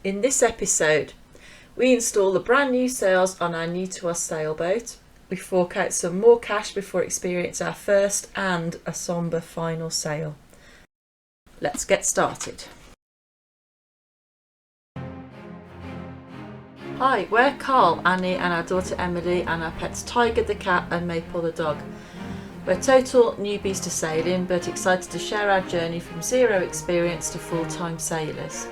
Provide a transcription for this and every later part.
In this episode, we install the brand new sails on our new to us sailboat. We fork out some more cash before experiencing our first and a sombre final sail. Let's get started. Hi, we're Carl, Annie and our daughter Emily and our pets Tiger the cat and Maple the dog. We're total newbies to sailing but excited to share our journey from zero experience to full-time sailors.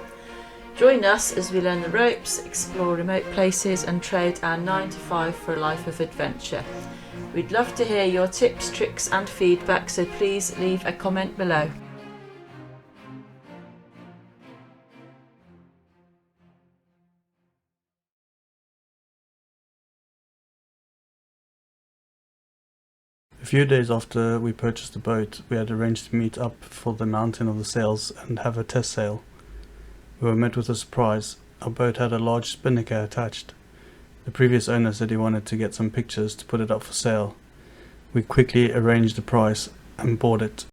Join us as we learn the ropes, explore remote places and trade our 9 to 5 for a life of adventure. We'd love to hear your tips, tricks and feedback, so please leave a comment below. A few days after we purchased the boat, we had arranged to meet up for the mounting of the sails and have a test sail. We were met with a surprise. Our boat had a large spinnaker attached. The previous owner said he wanted to get some pictures to put it up for sale. We quickly arranged the price and bought it.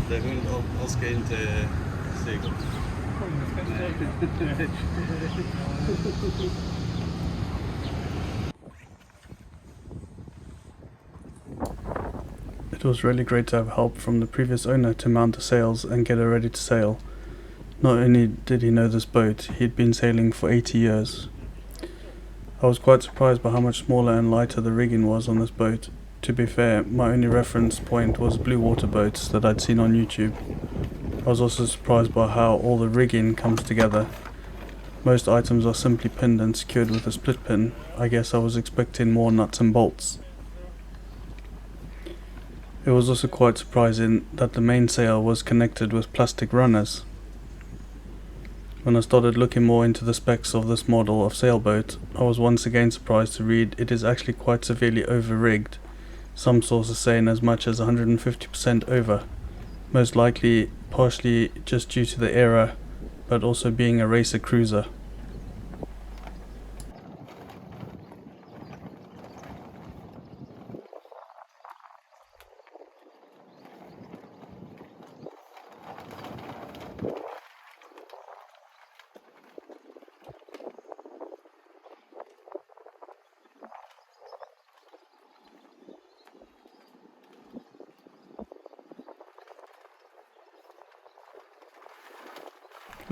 Det är hon ska inte segla. It was really great to have help from the previous owner to mount the sails and get it ready to sail. Not only did he know this boat, he'd been sailing for 80 years. I was quite surprised by how much smaller and lighter the rigging was on this boat. To be fair, my only reference point was blue water boats that I'd seen on YouTube. I was also surprised by how all the rigging comes together. Most items are simply pinned and secured with a split pin. I guess I was expecting more nuts and bolts. It was also quite surprising that the mainsail was connected with plastic runners. When I started looking more into the specs of this model of sailboat, I was once again surprised to read it is actually quite severely over-rigged. Some sources saying as much as 150% over, most likely partially just due to the era, but also being a racer cruiser.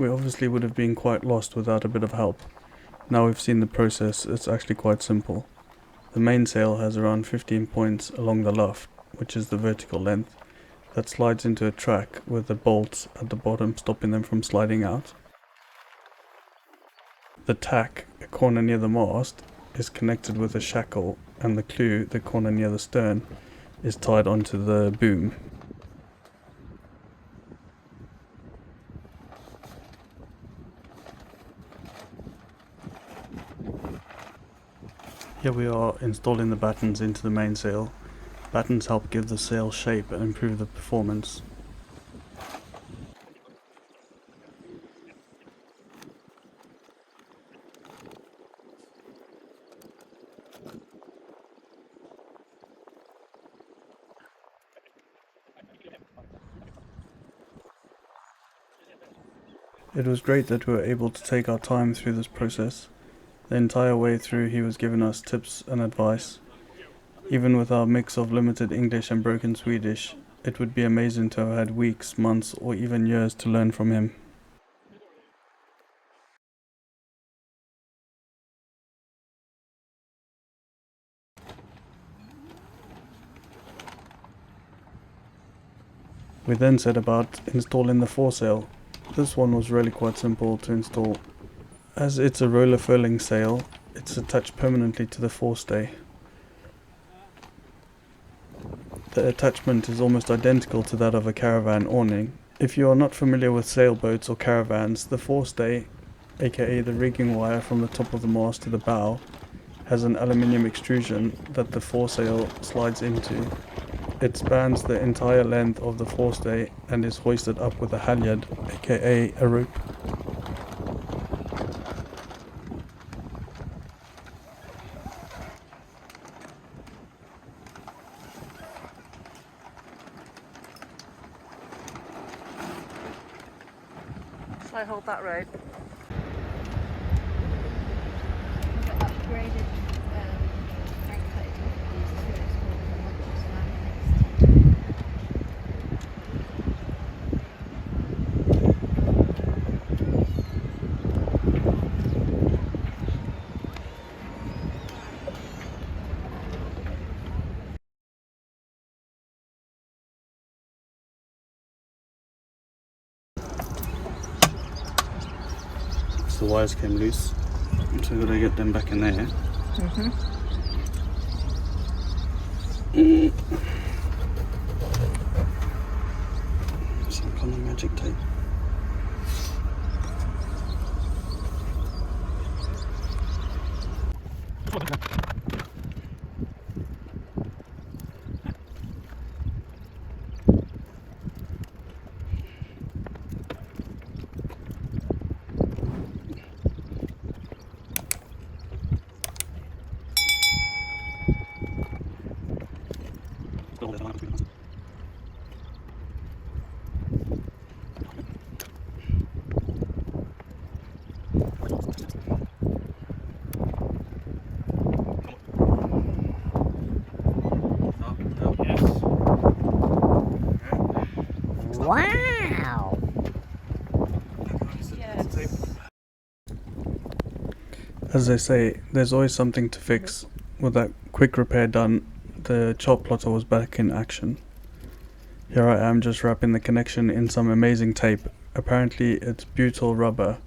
We obviously would have been quite lost without a bit of help. Now we've seen the process, it's actually quite simple. The mainsail has around 15 points along the luff, which is the vertical length, that slides into a track with the bolts at the bottom stopping them from sliding out. The tack, a corner near the mast, is connected with a shackle, and the clew, the corner near the stern, is tied onto the boom. Here we are installing the battens into the mainsail. Battens help give the sail shape and improve the performance. It was great that we were able to take our time through this process. The entire way through he was giving us tips and advice. Even with our mix of limited English and broken Swedish, it would be amazing to have had weeks, months or even years to learn from him. We then set about installing the foresail. This one was really quite simple to install. As it's a roller furling sail, it's attached permanently to the forestay. The attachment is almost identical to that of a caravan awning. If you are not familiar with sailboats or caravans, the forestay, aka the rigging wire from the top of the mast to the bow, has an aluminium extrusion that the foresail slides into. It spans the entire length of the forestay and is hoisted up with a halyard, aka a rope. I hold that rope. We've got upgraded tank coating for these two explorers and one just land next. So the wires came loose, so we've got to get them back in there. Some kind of magic tape. Wow! As they say, there's always something to fix. With that quick repair done, the chop plotter was back in action. Here I am just wrapping the connection in some amazing tape. Apparently it's butyl rubber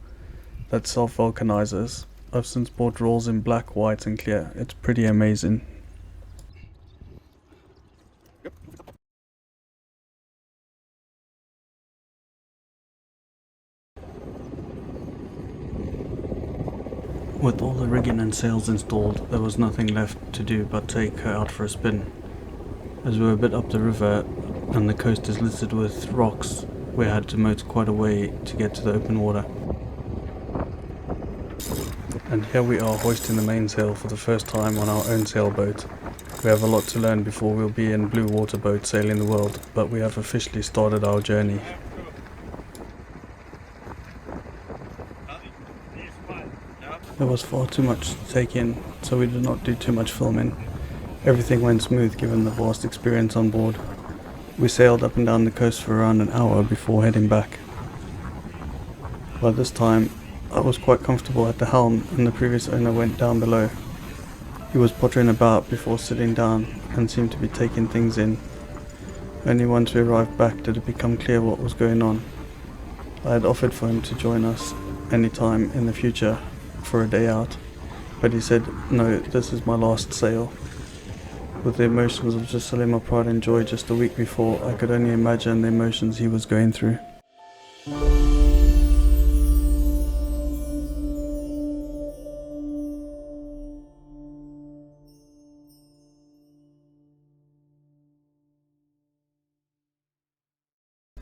that self-vulcanizes. I've since bought rolls in black, white and clear. It's pretty amazing. With all the rigging and sails installed, there was nothing left to do but take her out for a spin. As we were a bit up the river and the coast is littered with rocks, we had to motor quite a way to get to the open water. And here we are hoisting the mainsail for the first time on our own sailboat. We have a lot to learn before we'll be in blue water boat sailing the world, but we have officially started our journey. There was far too much to take in, so we did not do too much filming. Everything went smooth given the vast experience on board. We sailed up and down the coast for around an hour before heading back. By this time, I was quite comfortable at the helm and the previous owner went down below. He was pottering about before sitting down and seemed to be taking things in. Only once we arrived back did it become clear what was going on. I had offered for him to join us any time in the future for a day out, but he said, no, this is my last sail. With the emotions of just selling my pride and joy just a week before, I could only imagine the emotions he was going through.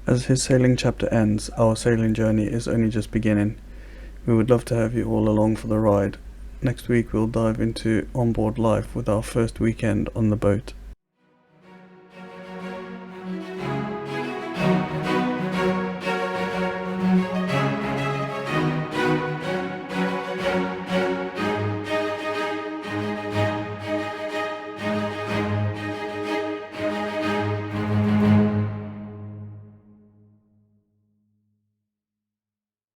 As his sailing chapter ends, our sailing journey is only just beginning. We would love to have you all along for the ride. Next week we'll dive into onboard life with our first weekend on the boat.